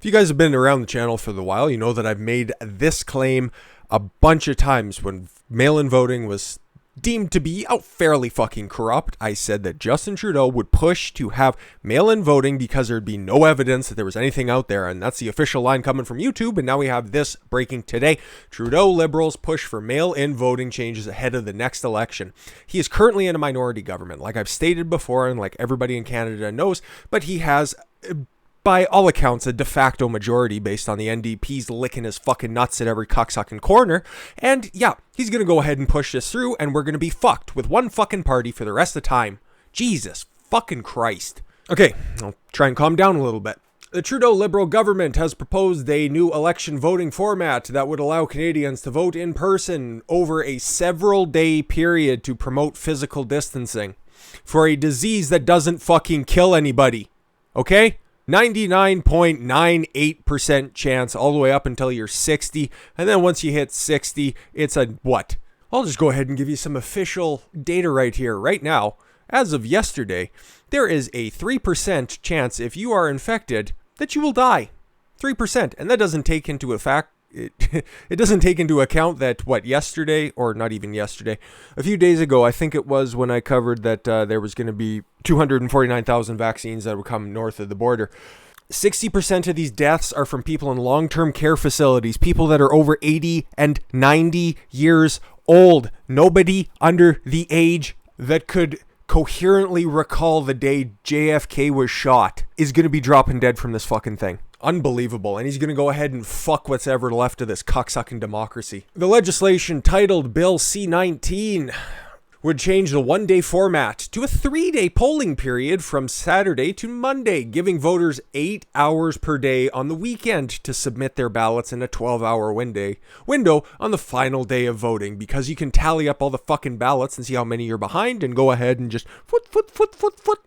If you guys have been around the channel for a while, you know that I've made this claim a bunch of times. When mail-in voting was deemed to be fairly fucking corrupt, I said that Justin Trudeau would push to have mail-in voting because there'd be no evidence that there was anything out there, and that's the official line coming from YouTube. And now we have this breaking today. Trudeau Liberals push for mail-in voting changes ahead of the next election. He is currently in a minority government, like I've stated before, and like everybody in Canada knows, but he has, by all accounts, a de facto majority based on the NDP's licking his fucking nuts at every cocksucking corner. And yeah, he's going to go ahead and push this through, and we're going to be fucked with one fucking party for the rest of the time. Jesus fucking Christ. Okay, I'll try and calm down a little bit. The Trudeau Liberal government has proposed a new election voting format that would allow Canadians to vote in person over a several-day period to promote physical distancing for a disease that doesn't fucking kill anybody. Okay? 99.98% chance all the way up until you're 60. And then once you hit 60, it's a what? I'll just go ahead and give you some official data right here. Right now, as of yesterday, there is a 3% chance if you are infected that you will die. 3%. And that doesn't take into it doesn't take into account that, yesterday, or not even yesterday, a few days ago, I think it was when I covered that there was going to be 249,000 vaccines that would come north of the border. 60% of these deaths are from people in long-term care facilities, people that are over 80 and 90 years old. Nobody under the age that could coherently recall the day JFK was shot is going to be dropping dead from this fucking thing. Unbelievable. And he's going to go ahead and fuck what's ever left of this cocksucking democracy. The legislation, titled Bill C-19, would change the one-day format to a 3-day polling period from Saturday to Monday, giving voters 8 hours per day on the weekend to submit their ballots in a 12-hour window on the final day of voting, because you can tally up all the fucking ballots and see how many you're behind and go ahead and just foot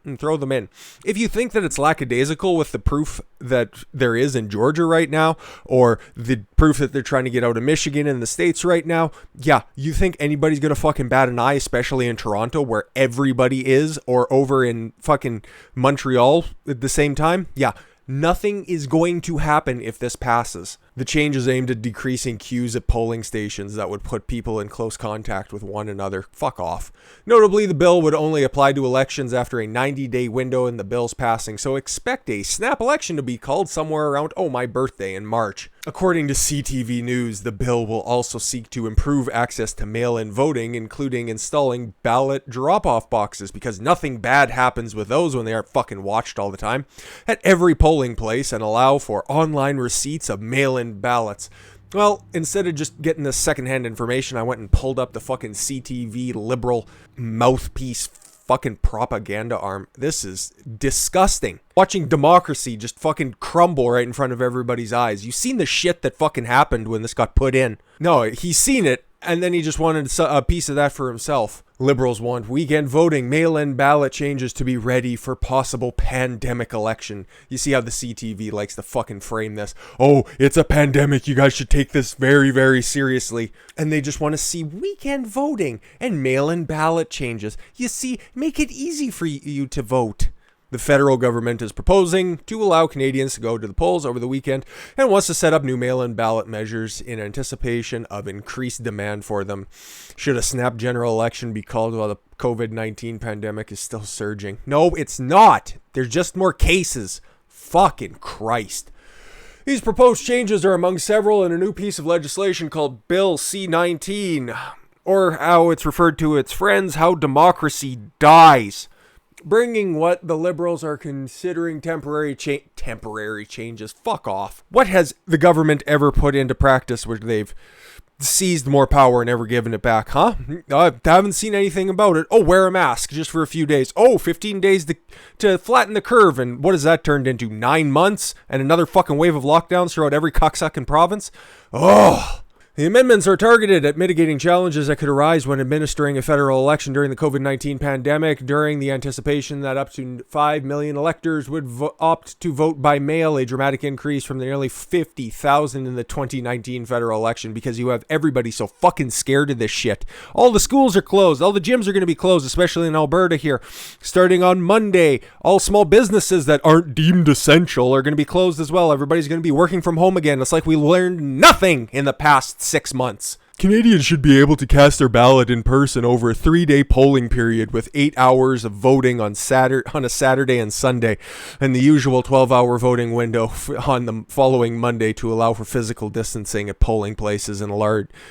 and throw them in. If you think that it's lackadaisical with the proof that there is in Georgia right now, or the proof that they're trying to get out of Michigan and the States right now, yeah, you think anybody's gonna fucking bat an eye, especially in Toronto where everybody is, or over in fucking Montreal at the same time? Yeah, nothing is going to happen if this passes. The change is aimed at decreasing queues at polling stations that would put people in close contact with one another. Fuck off. Notably, the bill would only apply to elections after a 90-day window in the bill's passing, so expect a snap election to be called somewhere around, my birthday in March. According to CTV News, the bill will also seek to improve access to mail-in voting, including installing ballot drop-off boxes, because nothing bad happens with those when they aren't fucking watched all the time, at every polling place, and allow for online receipts of mail-in ballots. Well, instead of just getting this secondhand information, I went and pulled up the fucking CTV liberal mouthpiece fucking propaganda arm. This is disgusting. Watching democracy just fucking crumble right in front of everybody's eyes. You've seen the shit that fucking happened when this got put in. No, he's seen it, and then he just wanted a piece of that for himself. Liberals want weekend voting, mail-in ballot changes to be ready for possible pandemic election. You see how the CTV likes to fucking frame this. Oh, it's a pandemic. You guys should take this very, very seriously. And they just want to see weekend voting and mail-in ballot changes. You see, make it easy for you to vote. The federal government is proposing to allow Canadians to go to the polls over the weekend and wants to set up new mail-in ballot measures in anticipation of increased demand for them. Should a snap general election be called while the COVID-19 pandemic is still surging? No, it's not. There's just more cases. Fucking Christ. These proposed changes are among several in a new piece of legislation called Bill C-19, or how it's referred to its friends, How Democracy Dies. Bringing what the Liberals are considering temporary changes. Fuck off. What has the government ever put into practice where they've seized more power and never given it back, huh? I haven't seen anything about it. Oh, wear a mask just for a few days. Oh, 15 days to flatten the curve. And what has that turned into? 9 months? And another fucking wave of lockdowns throughout every cocksucking province? Oh, The amendments are targeted at mitigating challenges that could arise when administering a federal election during the COVID-19 pandemic, during the anticipation that up to 5 million electors would opt to vote by mail, a dramatic increase from the nearly 50,000 in the 2019 federal election, because you have everybody so fucking scared of this shit. All the schools are closed. All the gyms are going to be closed, especially in Alberta here. Starting on Monday, all small businesses that aren't deemed essential are going to be closed as well. Everybody's going to be working from home again. It's like we learned nothing in the past 6 months. Canadians should be able to cast their ballot in person over a 3-day polling period with 8 hours of voting on a Saturday and Sunday, and the usual 12-hour voting window on the following Monday to allow for physical distancing at polling places and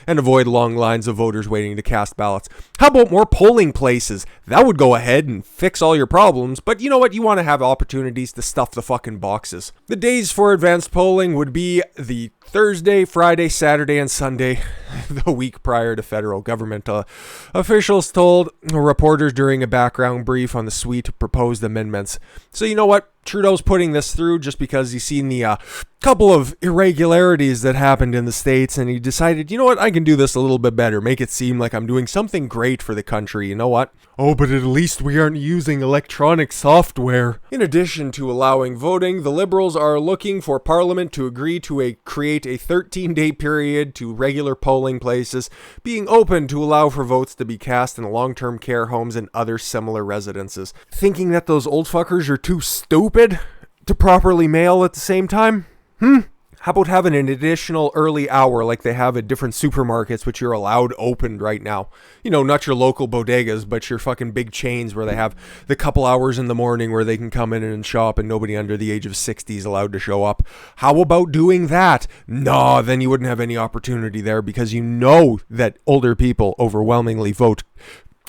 avoid long lines of voters waiting to cast ballots. How about more polling places? That would go ahead and fix all your problems, but you know what? You want to have opportunities to stuff the fucking boxes. The days for advanced polling would be the Thursday, Friday, Saturday, and Sunday, the week prior to federal government. Officials told reporters during a background brief on the suite of proposed amendments. So you know what? Trudeau's putting this through just because he's seen the couple of irregularities that happened in the States, and he decided, you know what, I can do this a little bit better, make it seem like I'm doing something great for the country. You know what? Oh, but at least we aren't using electronic software. In addition to allowing voting, the Liberals are looking for Parliament to agree to create a 13-day period to regular polling places being open to allow for votes to be cast in long-term care homes and other similar residences. Thinking that those old fuckers are too stupid to properly mail at the same time? How about having an additional early hour like they have at different supermarkets, which you're allowed opened right now? You know, not your local bodegas, but your fucking big chains where they have the couple hours in the morning where they can come in and shop and nobody under the age of 60 is allowed to show up. How about doing that? No, then you wouldn't have any opportunity there because you know that older people overwhelmingly vote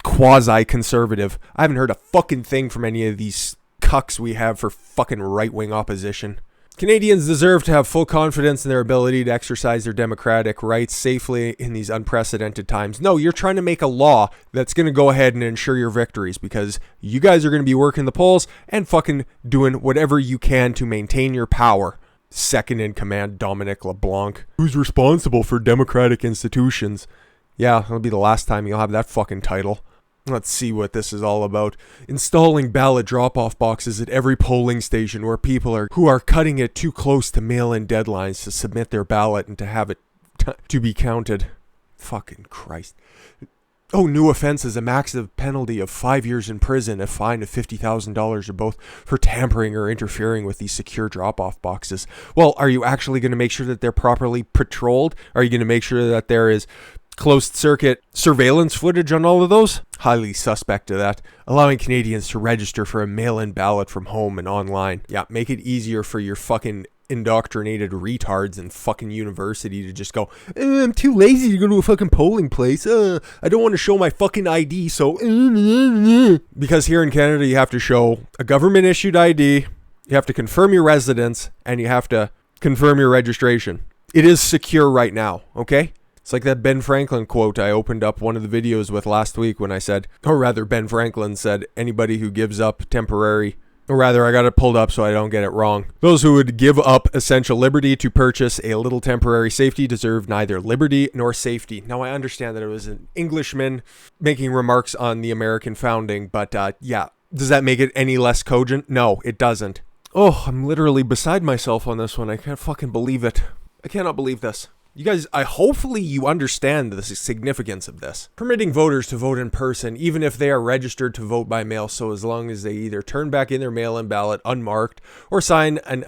quasi-conservative. I haven't heard a fucking thing from any of these cucks we have for fucking right-wing opposition. Canadians deserve to have full confidence in their ability to exercise their democratic rights safely in these unprecedented times. No, you're trying to make a law that's going to go ahead and ensure your victories because you guys are going to be working the polls and fucking doing whatever you can to maintain your power. Second in command, Dominic LeBlanc, who's responsible for democratic institutions. Yeah, it'll be the last time you'll have that fucking title. Let's see what this is all about. Installing ballot drop-off boxes at every polling station where people who are cutting it too close to mail-in deadlines to submit their ballot and to have it to be counted. Fucking Christ. Oh, new offense is a maximum penalty of 5 years in prison, a fine of $50,000 or both for tampering or interfering with these secure drop-off boxes. Well, are you actually going to make sure that they're properly patrolled? Are you going to make sure that there is closed circuit surveillance footage on all of those? Highly suspect of that. Allowing Canadians to register for a mail-in ballot from home and online. Yeah, make it easier for your fucking indoctrinated retards in fucking university to just go, I'm too lazy to go to a fucking polling place. I don't want to show my fucking ID, so... Because here in Canada, you have to show a government-issued ID, you have to confirm your residence, and you have to confirm your registration. It is secure right now, okay? It's like that Ben Franklin quote I opened up one of the videos with last week when I said, or rather Ben Franklin said, anybody who gives up temporary, or rather I got it pulled up so I don't get it wrong. Those who would give up essential liberty to purchase a little temporary safety deserve neither liberty nor safety. Now I understand that it was an Englishman making remarks on the American founding, but yeah, does that make it any less cogent? No, it doesn't. Oh, I'm literally beside myself on this one. I can't fucking believe it. I cannot believe this. You guys, hopefully you understand the significance of this. Permitting voters to vote in person, even if they are registered to vote by mail, so as long as they either turn back in their mail-in ballot unmarked or sign an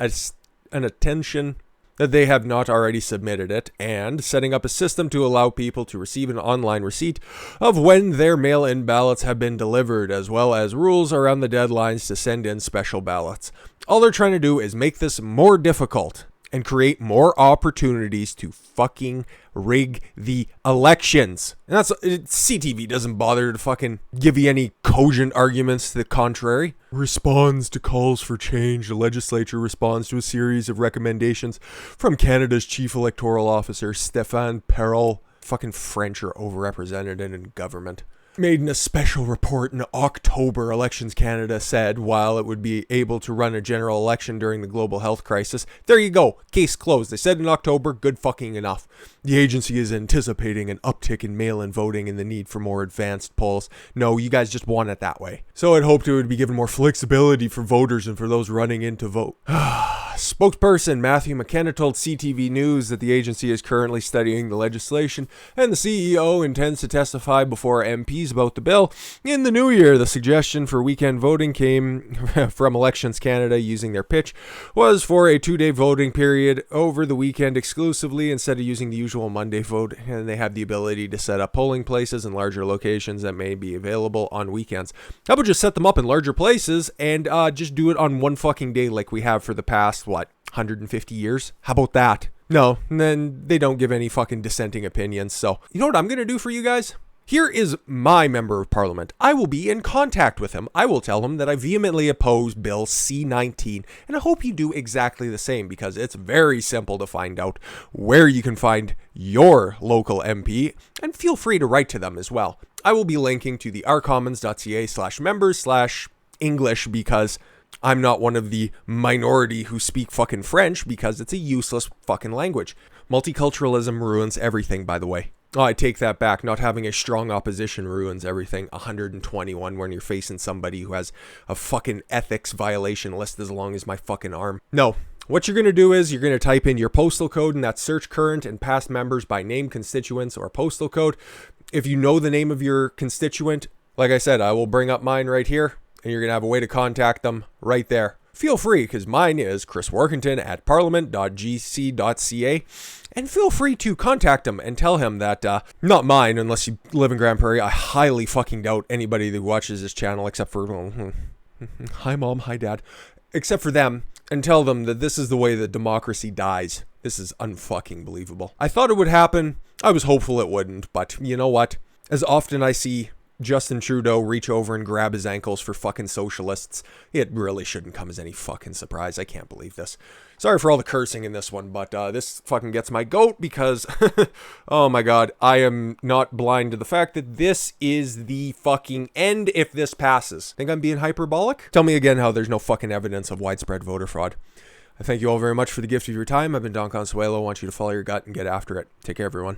attention that they have not already submitted it, and setting up a system to allow people to receive an online receipt of when their mail-in ballots have been delivered, as well as rules around the deadlines to send in special ballots. All they're trying to do is make this more difficult and create more opportunities to fucking rig the elections. And that's CTV doesn't bother to fucking give you any cogent arguments to the contrary. Responds to calls for change. The legislature responds to a series of recommendations from Canada's chief electoral officer, Stéphane Perel. Fucking French are overrepresented in government. made in a special report in October, Elections Canada said, while it would be able to run a general election during the global health crisis. There you go. Case closed. They said in October, good fucking enough. The agency is anticipating an uptick in mail-in voting and the need for more advanced polls. No, you guys just want it that way. So I'd hoped it would be given more flexibility for voters and for those running in to vote. Spokesperson Matthew McKenna told CTV News that the agency is currently studying the legislation and the CEO intends to testify before MPs about the bill. In the new year, the suggestion for weekend voting came from Elections Canada using their pitch was for a 2-day voting period over the weekend exclusively instead of using the usual Monday vote, and they have the ability to set up polling places in larger locations that may be available on weekends. How about just set them up in larger places and just do it on one fucking day like we have for the past, 150 years? How about that? No, and then they don't give any fucking dissenting opinions. So, you know what I'm going to do for you guys? Here is my member of parliament. I will be in contact with him. I will tell him that I vehemently oppose Bill C-19, and I hope you do exactly the same because it's very simple to find out where you can find your local MP, and feel free to write to them as well. I will be linking to the rcommons.ca/members/English because I'm not one of the minority who speak fucking French because it's a useless fucking language. Multiculturalism ruins everything, by the way. Oh, I take that back. Not having a strong opposition ruins everything. 121 when you're facing somebody who has a fucking ethics violation list as long as my fucking arm. No. What you're going to do is you're going to type in your postal code and that search current and past members by name, constituents, or postal code. If you know the name of your constituent, like I said, I will bring up mine right here and you're going to have a way to contact them right there. Feel free, because mine is Chris Workington at parliament.gc.ca. And feel free to contact him and tell him that, not mine, unless you live in Grand Prairie. I highly fucking doubt anybody that watches this channel, except for, hi mom, hi dad, except for them, and tell them that this is the way that democracy dies. This is unfucking believable. I thought it would happen. I was hopeful it wouldn't, but you know what? As often I see Justin Trudeau reach over and grab his ankles for fucking socialists, it really shouldn't come as any fucking surprise. I can't believe this. Sorry for all the cursing in this one, but this fucking gets my goat because, oh my god, I am not blind to the fact that this is the fucking end if this passes. Think I'm being hyperbolic? Tell me again how there's no fucking evidence of widespread voter fraud. I thank you all very much for the gift of your time. I've been Don Consuelo. I want you to follow your gut and get after it. Take care, everyone.